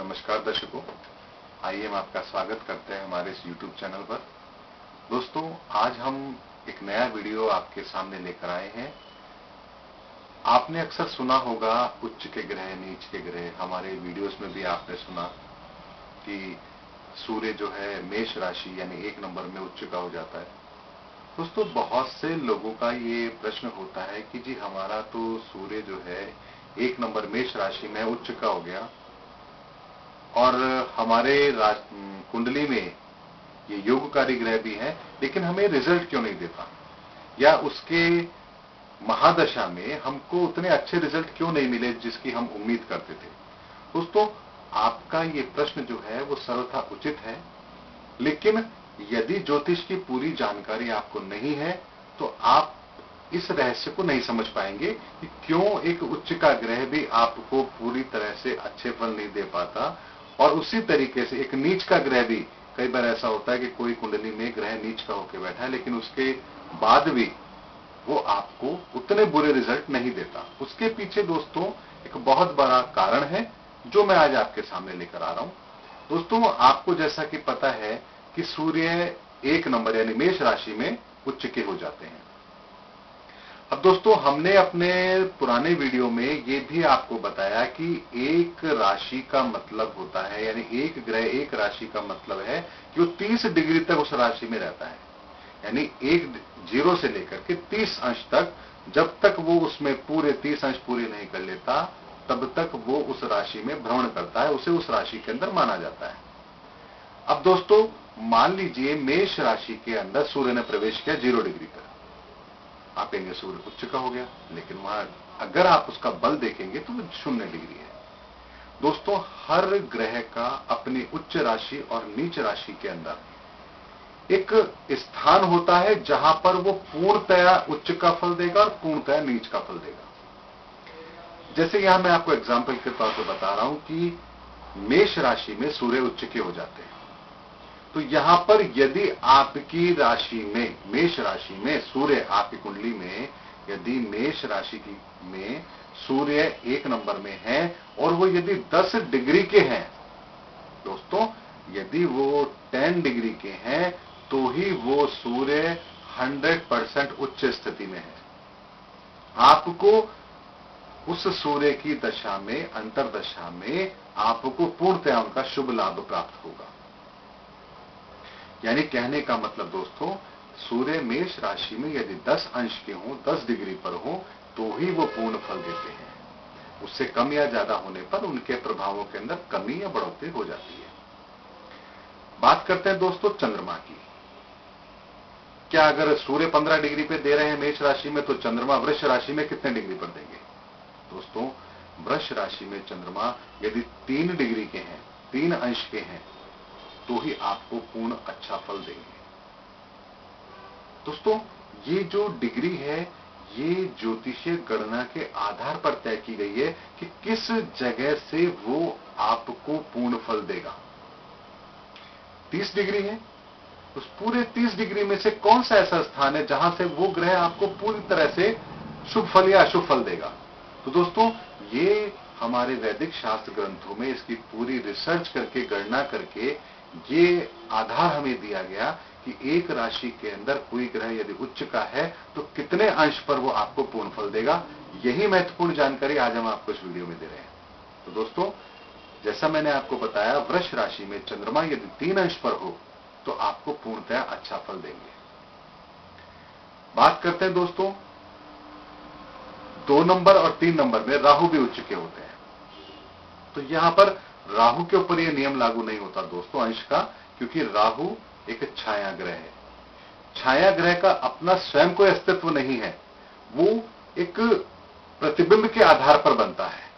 नमस्कार दर्शकों, आइए हम आपका स्वागत करते हैं हमारे इस YouTube चैनल पर। दोस्तों, आज हम एक नया वीडियो आपके सामने लेकर आए हैं। आपने अक्सर सुना होगा उच्च के ग्रह, नीच के ग्रह। हमारे वीडियोस में भी आपने सुना कि सूर्य जो है मेष राशि यानी 1 नंबर में उच्च का हो जाता है। दोस्तों, बहुत से लोगों का ये प्रश्न होता है कि जी हमारा तो सूर्य जो है 1 नंबर मेष राशि में उच्च का हो गया और हमारे कुंडली में ये योगकारी ग्रह भी है, लेकिन हमें रिजल्ट क्यों नहीं देता, या उसके महादशा में हमको उतने अच्छे रिजल्ट क्यों नहीं मिले जिसकी हम उम्मीद करते थे। दोस्तों, आपका ये प्रश्न जो है वो सर्वथा उचित है, लेकिन यदि ज्योतिष की पूरी जानकारी आपको नहीं है तो आप इस रहस्य को नहीं समझ पाएंगे कि क्यों एक उच्च का ग्रह भी आपको पूरी तरह से अच्छे फल नहीं दे पाता, और उसी तरीके से एक नीच का ग्रह भी, कई बार ऐसा होता है कि कोई कुंडली में ग्रह नीच का होकर बैठा है लेकिन उसके बाद भी वो आपको उतने बुरे रिजल्ट नहीं देता। उसके पीछे दोस्तों एक बहुत बड़ा कारण है जो मैं आज आपके सामने लेकर आ रहा हूं। दोस्तों, आपको जैसा कि पता है कि सूर्य 1 नंबर यानी मेष राशि में उच्च के हो जाते हैं। अब दोस्तों, हमने अपने पुराने वीडियो में ये भी आपको बताया कि एक राशि का मतलब होता है, यानी एक ग्रह एक राशि का मतलब है कि वो 30 डिग्री तक उस राशि में रहता है, यानी 0 से लेकर के 30 अंश तक। जब तक वो उसमें पूरे 30 अंश पूरे नहीं कर लेता तब तक वो उस राशि में भ्रमण करता है, उसे उस राशि के अंदर माना जाता है। अब दोस्तों, मान लीजिए मेष राशि के अंदर सूर्य ने प्रवेश किया 0 डिग्री पर। आप कहेंगे सूर्य उच्च का हो गया, लेकिन वहां अगर आप उसका बल देखेंगे तो वो 0 डिग्री है। दोस्तों, हर ग्रह का अपनी उच्च राशि और नीच राशि के अंदर एक स्थान होता है जहां पर वो पूर्णतया उच्च का फल देगा और पूर्णतया नीच का फल देगा। जैसे यहां मैं आपको एग्जाम्पल के तौर पर बता रहा हूं कि मेष राशि में सूर्य उच्च के हो जाते हैं, तो यहां पर यदि आपकी राशि में, मेष राशि में सूर्य, आपकी कुंडली में यदि मेष राशि की में सूर्य 1 नंबर में है और वो यदि 10 डिग्री के हैं, दोस्तों यदि वो 10 डिग्री के हैं तो ही वो सूर्य 100% उच्च स्थिति में है। आपको उस सूर्य की दशा में, अंतरदशा में आपको पूर्णतया उनका शुभ लाभ प्राप्त होगा। यानी कहने का मतलब दोस्तों, सूर्य मेष राशि में यदि 10 अंश के हों, 10 डिग्री पर हो, तो ही वो पूर्ण फल देते हैं। उससे कम या ज्यादा होने पर उनके प्रभावों के अंदर कमी या बढ़ोतरी हो जाती है। बात करते हैं दोस्तों चंद्रमा की। क्या अगर सूर्य 15 डिग्री पे दे रहे हैं मेष राशि में, तो चंद्रमा वृष राशि में कितने डिग्री पर देंगे? दोस्तों, वृष राशि में चंद्रमा यदि 3 डिग्री के हैं, 3 अंश के हैं, तो ही आपको पूर्ण अच्छा फल देंगे। दोस्तों, ये जो डिग्री है ये ज्योतिषीय गणना के आधार पर तय की गई है कि किस जगह से वो आपको पूर्ण फल देगा। 30 डिग्री है, उस पूरे 30 डिग्री में से कौन सा ऐसा स्थान है जहां से वो ग्रह आपको पूरी तरह से शुभ फल या अशुभ फल देगा? तो दोस्तों, ये हमारे वैदिक शास्त्र ग्रंथों में इसकी पूरी रिसर्च करके, गणना करके ये आधार हमें दिया गया कि एक राशि के अंदर कोई ग्रह यदि उच्च का है तो कितने अंश पर वो आपको पूर्ण फल देगा। यही महत्वपूर्ण जानकारी आज हम आपको इस वीडियो में दे रहे हैं। तो दोस्तों, जैसा मैंने आपको बताया, वृष राशि में चंद्रमा यदि 3 अंश पर हो तो आपको पूर्णतया अच्छा फल देंगे। बात करते हैं दोस्तों, 2 नंबर और 3 नंबर में राहु भी उच्च के होते हैं। तो यहां पर राहु के ऊपर यह नियम लागू नहीं होता दोस्तों अंश का, क्योंकि राहु एक छाया ग्रह है। छाया ग्रह का अपना स्वयं कोई अस्तित्व नहीं है, वो एक प्रतिबिंब के आधार पर बनता है।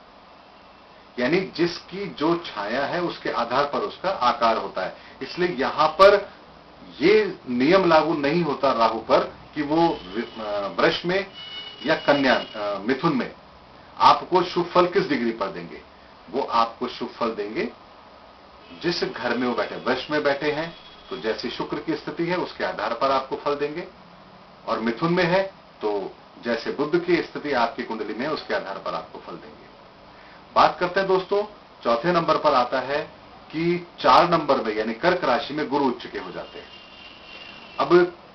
यानी जिसकी जो छाया है उसके आधार पर उसका आकार होता है। इसलिए यहां पर ये नियम लागू नहीं होता राहु पर कि वो वृष में या कन्या, मिथुन में आपको शुभ फल किस डिग्री पर देंगे। वो आपको शुभ फल देंगे जिस घर में वो बैठे। वृष में बैठे हैं तो जैसी शुक्र की स्थिति है उसके आधार पर आपको फल देंगे, और मिथुन में है तो जैसे बुध की स्थिति आपकी कुंडली में है उसके आधार पर आपको फल देंगे। बात करते हैं दोस्तों चौथे नंबर पर आता है कि 4 नंबर में यानी कर्क राशि में गुरु उच्च के हो जाते हैं। अब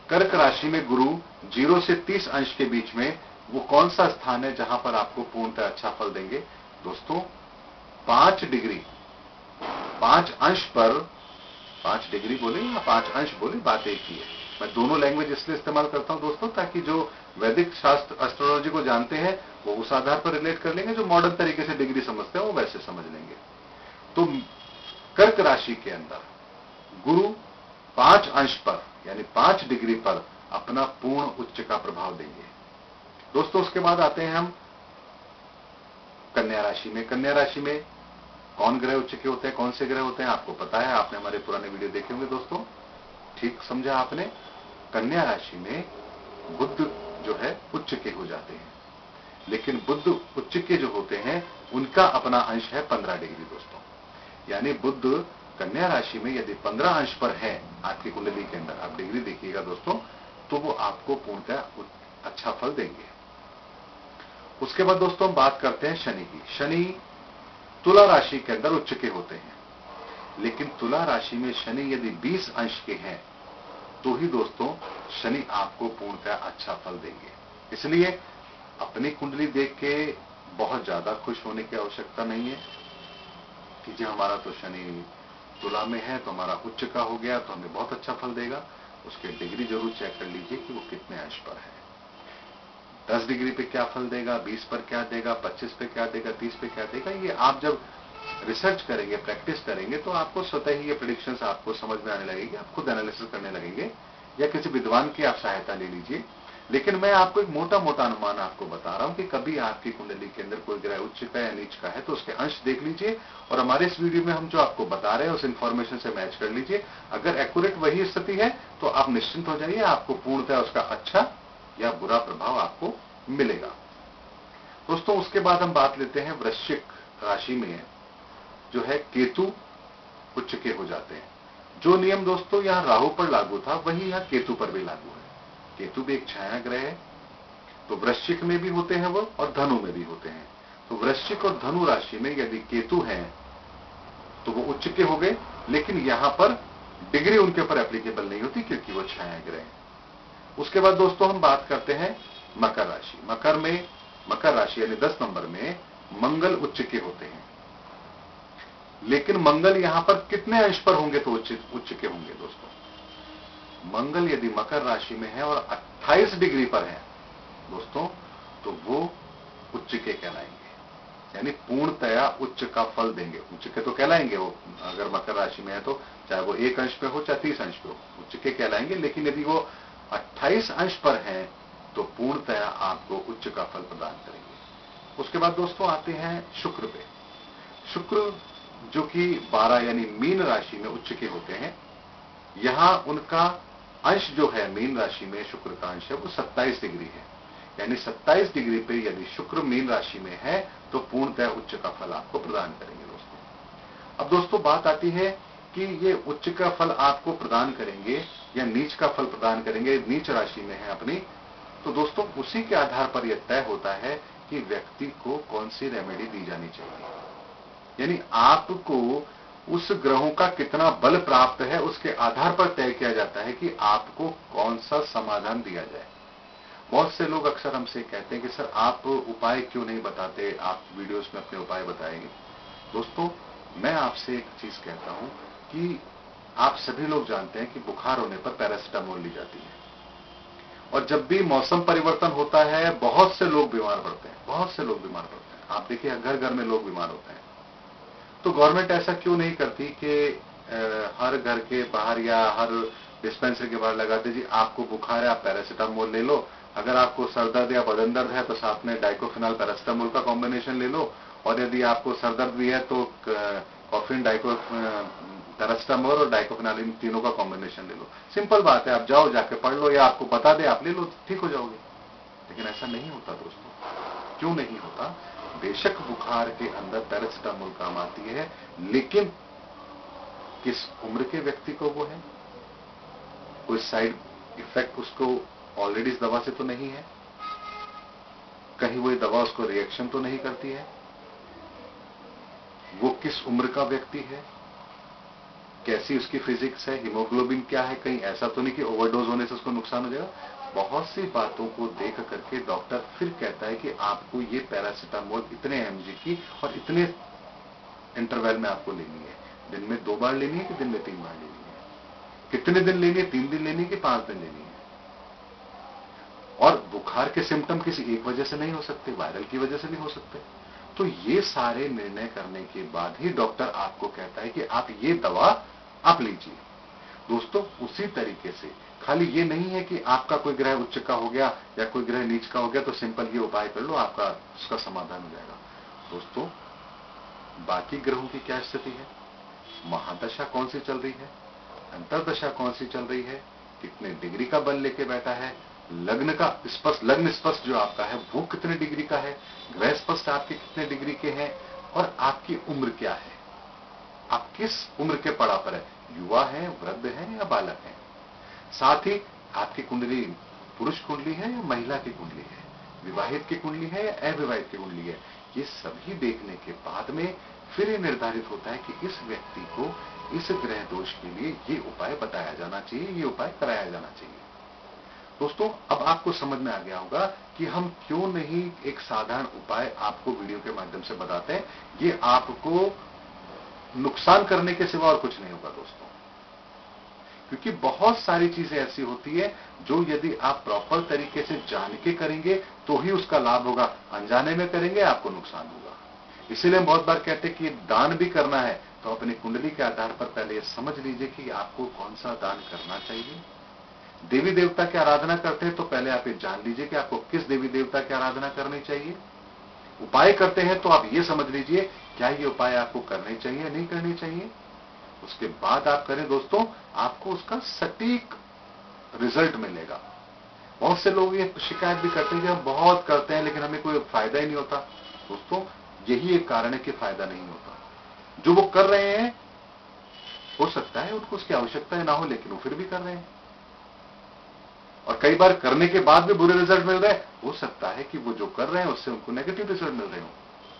कर्क राशि में गुरु 0 से 30 अंश के बीच में वो कौन सा स्थान है जहां पर आपको पूर्णतः अच्छा फल देंगे? दोस्तों 5 डिग्री 5 अंश पर, 5 डिग्री बोले या 5 अंश बोले, बात एक ही है। मैं दोनों लैंग्वेज इसलिए इस्तेमाल करता हूं दोस्तों ताकि जो वैदिक शास्त्र एस्ट्रोलॉजी को जानते हैं वो उस आधार पर रिलेट कर लेंगे, जो मॉडर्न तरीके से डिग्री समझते हैं वो वैसे समझ लेंगे। तो कर्क राशि के अंदर गुरु 5 अंश पर यानी 5 डिग्री पर अपना पूर्ण उच्च का प्रभाव देंगे। दोस्तों उसके बाद आते हैं हम कन्या राशि में। कन्या राशि में कौन ग्रह उच्च के होते हैं, कौन से ग्रह होते हैं आपको पता है, आपने हमारे पुराने वीडियो देखे होंगे दोस्तों, ठीक समझा आपने। कन्या राशि में बुध जो है उच्च के हो जाते हैं, लेकिन बुध उच्च के जो होते हैं उनका अपना अंश है 15 डिग्री दोस्तों। यानी बुध कन्या राशि में यदि 15 अंश पर है आपकी कुंडली के अंदर, आप डिग्री देखिएगा दोस्तों, तो वो आपको पूर्णतः अच्छा फल देंगे। उसके बाद दोस्तों हम बात करते हैं शनि की। शनि तुला राशि के अंदर उच्च के होते हैं, लेकिन तुला राशि में शनि यदि 20 अंश के हैं तो ही दोस्तों शनि आपको पूर्णतः अच्छा फल देंगे। इसलिए अपनी कुंडली देख के बहुत ज्यादा खुश होने की आवश्यकता नहीं है कि जी हमारा तो शनि तुला में है तो हमारा उच्च का हो गया तो हमें बहुत अच्छा फल देगा। उसके डिग्री जरूर चेक कर लीजिए कि वो कितने अंश पर है। 10 डिग्री पे क्या फल देगा, 20 पर क्या देगा, 25 पे क्या देगा, 30 पे क्या देगा, ये आप जब रिसर्च करेंगे, प्रैक्टिस करेंगे तो आपको स्वतः ही ये प्रेडिक्शंस आपको समझ में आने लगेगी, आप खुद एनालिसिस करने लगेंगे या किसी विद्वान की आप सहायता ले लीजिए। लेकिन मैं आपको एक मोटा मोटा अनुमान आपको बता रहा हूं कि कभी आपकी कुंडली के अंदर कोई ग्रह उच्च का या नीच का है तो उसके अंश देख लीजिए और हमारे इस वीडियो में हम जो आपको बता रहे हैं उस इंफॉर्मेशन से मैच कर लीजिए। अगर एक्यूरेट वही स्थिति है तो आप निश्चिंत हो जाइए, आपको पूर्णतः उसका अच्छा या बुरा प्रभाव आपको मिलेगा। दोस्तों उसके बाद हम बात लेते हैं वृश्चिक राशि में जो है केतु उच्च के हो जाते हैं। जो नियम दोस्तों यहां राहु पर लागू था वही यहां केतु पर भी लागू है। केतु भी एक छाया ग्रह है, तो वृश्चिक में भी होते हैं वो और धनु में भी होते हैं। तो वृश्चिक और धनु राशि में यदि केतु हैं तो वो उच्च के हो गए, लेकिन यहां पर डिग्री उनके ऊपर एप्लीकेबल नहीं होती क्योंकि वो छाया ग्रह है। उसके बाद दोस्तों हम बात करते हैं मकर राशि। मकर राशि यानी 10 नंबर में मंगल उच्च के होते हैं, लेकिन मंगल यहां पर कितने अंश पर होंगे तो उच्च के होंगे दोस्तों? मंगल यदि मकर राशि में है और 28 डिग्री पर है दोस्तों तो वो उच्च के कहलाएंगे, यानी पूर्णतया उच्च का फल देंगे। उच्च के तो कहलाएंगे वो, अगर मकर राशि में है तो चाहे वो 1 अंश पे हो चाहे 30 अंश पे हो, उच्च के कहलाएंगे। लेकिन यदि वो 28 अंश पर है तो पूर्णतया आपको उच्च का फल प्रदान करेंगे। उसके बाद दोस्तों आते हैं शुक्र पे। शुक्र जो कि 12 यानी मीन राशि में उच्च के होते हैं, यहां उनका अंश जो है मीन राशि में शुक्र का अंश है वो 27 डिग्री है। यानी 27 डिग्री पे यदि शुक्र मीन राशि में है तो पूर्णतः उच्च का फल आपको प्रदान करेंगे दोस्तों। अब दोस्तों बात आती है कि ये उच्च का फल आपको प्रदान करेंगे या नीच का फल प्रदान करेंगे, नीच राशि में है अपनी, तो दोस्तों उसी के आधार पर यह तय होता है कि व्यक्ति को कौन सी रेमेडी दी जानी चाहिए। यानी आपको उस ग्रहों का कितना बल प्राप्त है उसके आधार पर तय किया जाता है कि आपको कौन सा समाधान दिया जाए। बहुत से लोग अक्सर हमसे कहते हैं कि सर आप उपाय क्यों नहीं बताते, आप वीडियोस में अपने उपाय बताएंगे। दोस्तों मैं आपसे एक चीज कहता हूं कि आप सभी लोग जानते हैं कि बुखार होने पर पैरासिटामोल ली जाती है, और जब भी मौसम परिवर्तन होता है बहुत से लोग बीमार पड़ते हैं, बहुत से लोग बीमार पड़ते हैं। आप देखिए घर घर में लोग बीमार होते हैं, तो गवर्नमेंट ऐसा क्यों नहीं करती कि हर घर के बाहर या हर डिस्पेंसरी के बाहर लगाते जी आपको बुखार है आप पैरासिटामोल ले लो, अगर आपको सर दर्द या बदन दर्द है तो साथ में डाइकोफिनाल पैरासिटामोल का कॉम्बिनेशन ले लो, और यदि आपको सर दर्द भी है तो कॉफिन पैरासिटामोल और डाइकोफिनाल इन तीनों का कॉम्बिनेशन ले लो। सिंपल बात है, आप जाओ जाके पढ़ लो या आपको बता दे आप ले लो, ठीक हो जाओगे। लेकिन ऐसा नहीं होता दोस्तों। क्यों नहीं होता? बेशक बुखार के अंदर पैरासिटामोल काम आती है, लेकिन किस उम्र के व्यक्ति को वो है, कोई साइड इफेक्ट उसको ऑलरेडी इस दवा से तो नहीं है, कहीं वो दवा उसको रिएक्शन तो नहीं करती है। वो किस उम्र का व्यक्ति है, कैसी उसकी फिजिक्स है, हीमोग्लोबिन क्या है, कहीं ऐसा तो नहीं कि ओवरडोज होने से उसको नुकसान हो जाएगा। बहुत सी बातों को देख करके डॉक्टर फिर कहता है कि आपको ये पैरासिटामोल इतने mg की और इतने इंटरवल में आपको लेनी है। दिन में 2 बार लेनी है कि दिन में 3 बार लेनी है, कितने दिन लेनी है, 3 दिन लेनी है कि 5 दिन लेनी है। और बुखार के सिम्टम किसी एक वजह से नहीं हो सकते, वायरल की वजह से भी हो सकते। तो ये सारे निर्णय करने के बाद ही डॉक्टर आपको कहता है कि आप ये दवा आप लीजिए। दोस्तों, उसी तरीके से खाली ये नहीं है कि आपका कोई ग्रह उच्च का हो गया या कोई ग्रह नीच का हो गया तो सिंपल ये उपाय कर लो, आपका उसका समाधान हो जाएगा। दोस्तों, बाकी ग्रहों की क्या स्थिति है, महादशा कौन सी चल रही है, अंतरदशा कौन सी चल रही है, कितने डिग्री का बल लेके बैठा है, लग्न का स्पष्ट, लग्न स्पष्ट जो आपका है वो कितने डिग्री का है, ग्रह स्पष्ट आपके कितने डिग्री के हैं, और आपकी उम्र क्या है, आप किस उम्र के पड़ाव पर है, युवा है, वृद्ध है या बालक है। साथ ही आपकी कुंडली पुरुष कुंडली है या महिला की कुंडली है, विवाहित की कुंडली है या अविवाहित की कुंडली है। ये सभी देखने के बाद में फिर ये निर्धारित होता है कि इस व्यक्ति को इस ग्रह दोष के लिए ये उपाय बताया जाना चाहिए, ये उपाय कराया जाना चाहिए। दोस्तों, अब आपको समझ में आ गया होगा कि हम क्यों नहीं एक साधारण उपाय आपको वीडियो के माध्यम से बताते हैं। ये आपको नुकसान करने के सिवा और कुछ नहीं होगा दोस्तों, क्योंकि बहुत सारी चीजें ऐसी होती है जो यदि आप प्रॉपर तरीके से जान के करेंगे तो ही उसका लाभ होगा, अनजाने में करेंगे आपको नुकसान होगा। इसीलिए हम बहुत बार कहते हैं कि दान भी करना है तो अपनी कुंडली के आधार पर पहले ये समझ लीजिए कि आपको कौन सा दान करना चाहिए। देवी देवता की आराधना करते हैं तो पहले आप ये जान लीजिए कि आपको किस देवी देवता की आराधना करनी चाहिए। उपाय करते हैं तो आप ये समझ लीजिए क्या ये उपाय आपको करने चाहिए नहीं करनी चाहिए। उसके बाद आप करें दोस्तों, आपको उसका सटीक रिजल्ट मिलेगा। बहुत से लोग ये शिकायत भी करते हैं कि हम बहुत करते हैं लेकिन हमें कोई फायदा ही नहीं होता। दोस्तों, यही एक कारण है कि फायदा नहीं होता। जो वो कर रहे हैं हो सकता है उनको उसकी आवश्यकता ना हो, लेकिन वो फिर भी कर रहे हैं, और कई बार करने के बाद भी बुरे रिजल्ट मिल रहे हैं। हो सकता है कि वो जो कर रहे हैं उससे उनको नेगेटिव रिजल्ट मिल रहे हो।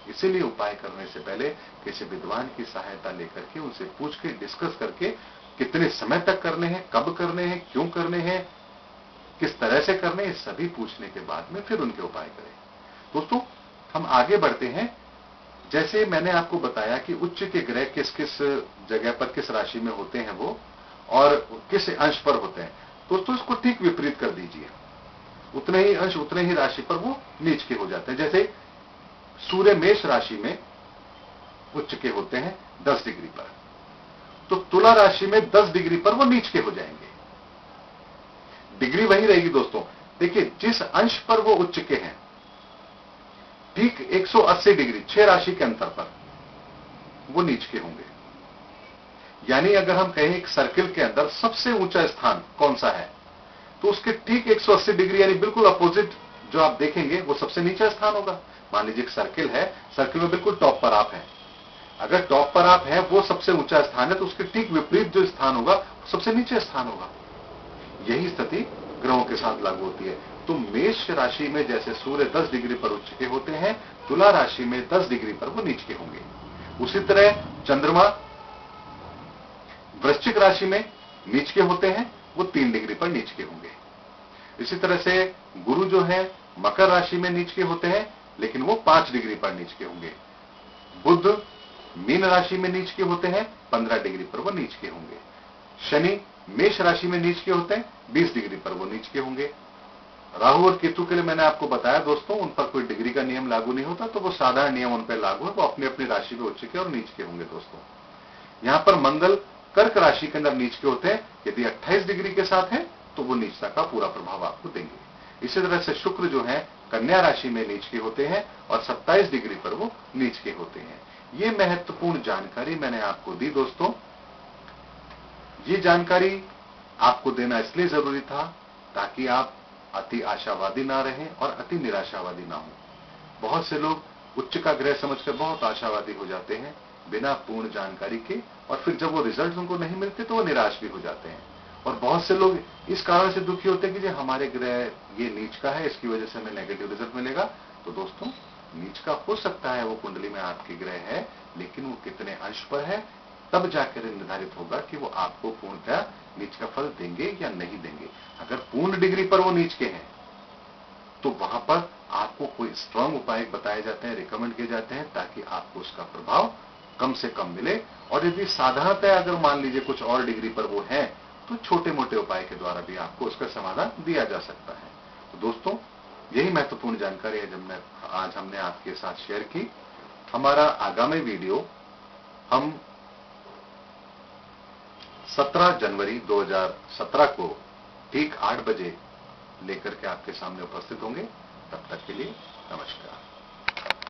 इसीलिए उपाय करने से पहले किसी विद्वान की सहायता लेकर के, उनसे पूछ के, डिस्कस करके, कितने समय तक करने हैं, कब करने हैं, क्यों करने हैं, किस तरह से करने हैं, सभी पूछने के बाद में फिर उनके उपाय करें। दोस्तों, हम आगे बढ़ते हैं। जैसे मैंने आपको बताया कि उच्च के ग्रह किस किस जगह पर, किस राशि में होते हैं वो, और किस अंश पर होते हैं। दोस्तों, इसको ठीक विपरीत कर दीजिए, उतने ही अंश, उतने ही राशि पर वो नीच के हो जाते हैं। जैसे सूर्य मेष राशि में उच्च के होते हैं 10 डिग्री पर, तो तुला राशि में 10 डिग्री पर वो नीच के हो जाएंगे। डिग्री वही रहेगी दोस्तों। देखिए, जिस अंश पर वो उच्च के हैं, ठीक 180 डिग्री 6 राशि के अंतर पर वो नीच के होंगे। यानी अगर हम कहें एक सर्किल के अंदर सबसे ऊंचा स्थान कौन सा है, तो उसके ठीक 180 डिग्री यानी बिल्कुल अपोजिट जो आप देखेंगे वो सबसे नीचा स्थान होगा। मान लीजिए एक सर्किल है, सर्किल में बिल्कुल टॉप पर आप हैं। अगर टॉप पर आप हैं, वो सबसे ऊंचा स्थान है, तो उसके ठीक विपरीत जो स्थान होगा वो सबसे नीचे स्थान होगा। यही स्थिति ग्रहों के साथ लागू होती है। तो मेष राशि में जैसे सूर्य 10 डिग्री पर उच्च के होते हैं, तुला राशि में 10 डिग्री पर वो नीच के होंगे। उसी तरह चंद्रमा वृश्चिक राशि में नीच के होते हैं, वो 3 डिग्री पर नीच के होंगे। इसी तरह से गुरु जो है मकर राशि में नीच के होते हैं, लेकिन वो 5 डिग्री पर नीच के होंगे। बुध मीन राशि में नीच के होते हैं, 15 डिग्री पर वो नीच के होंगे। शनि मेष राशि में नीच के होते हैं, 20 डिग्री पर वो नीच के होंगे। राहु और केतु के लिए मैंने आपको बताया दोस्तों, उन पर कोई डिग्री का नियम लागू नहीं होता, तो वो साधारण नियम उन पर लागू है, वो अपनी अपनी राशि में उच्च के और नीच के होंगे। दोस्तों, यहां पर मंगल कर्क राशि के अंदर नीच के होते हैं, यदि 28 डिग्री के साथ है तो वो नीचता का पूरा प्रभाव आपको देंगे। इसी तरह से शुक्र जो है कन्या राशि में नीच के होते हैं और 27 डिग्री पर वो नीच के होते हैं। ये महत्वपूर्ण जानकारी मैंने आपको दी दोस्तों। ये जानकारी आपको देना इसलिए जरूरी था ताकि आप अति आशावादी ना रहें और अति निराशावादी ना हो। बहुत से लोग उच्च का ग्रह समझकर बहुत आशावादी हो जाते हैं बिना पूर्ण जानकारी के, और फिर जब वो रिजल्ट उनको नहीं मिलते तो वो निराश भी हो जाते हैं। और बहुत से लोग इस कारण से दुखी होते हैं कि जो हमारे ग्रह ये नीच का है, इसकी वजह से हमें नेगेटिव रिजल्ट मिलेगा। तो दोस्तों, नीच का हो सकता है, वो कुंडली में आपके ग्रह है, लेकिन वो कितने अंश पर है तब जाकर निर्धारित होगा कि वो आपको पूर्णतः नीच का फल देंगे या नहीं देंगे। अगर पूर्ण डिग्री पर वो नीच के हैं तो वहां पर आपको कोई स्ट्रांग उपाय बताए जाते हैं, रिकमेंड किए जाते हैं, ताकि आपको उसका प्रभाव कम से कम मिले। और यदि साधारणतः अगर मान लीजिए कुछ और डिग्री पर वो है तो छोटे मोटे उपाय के द्वारा भी आपको उसका समाधान दिया जा सकता है। तो दोस्तों, यही महत्वपूर्ण जानकारी है जब आज हमने आपके साथ शेयर की। हमारा आगामी वीडियो हम 17 जनवरी 2017 को ठीक 8 बजे लेकर के आपके सामने उपस्थित होंगे। तब तक के लिए नमस्कार।